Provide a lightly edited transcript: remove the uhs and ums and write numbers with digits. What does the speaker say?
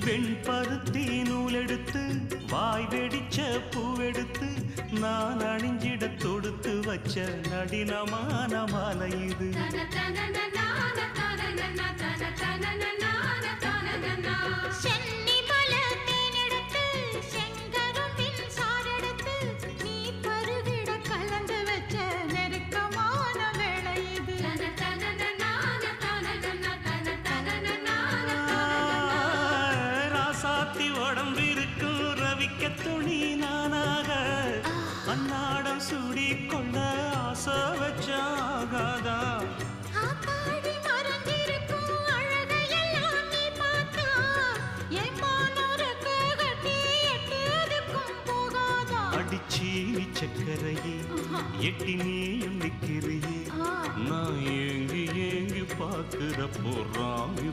வெண்பருத்தி நூலெடுத்து வாய் வெடிச்ச பூவெடுத்து நான் அணிஞ்சிட தொடுத்து வச்ச நடினமான மாலை இது. உடம்பிருக்கும் ரவிக்க துணி நானாக அன்னாடம் சூடி கொள்ள ஆசை வச்சாகாதா. அடிச்சீனி சக்கரையே எட்டி நீயும் நிக்கிறியே நான் ஏங்கி ஏங்கி பார்க்கிறப்போ ராமி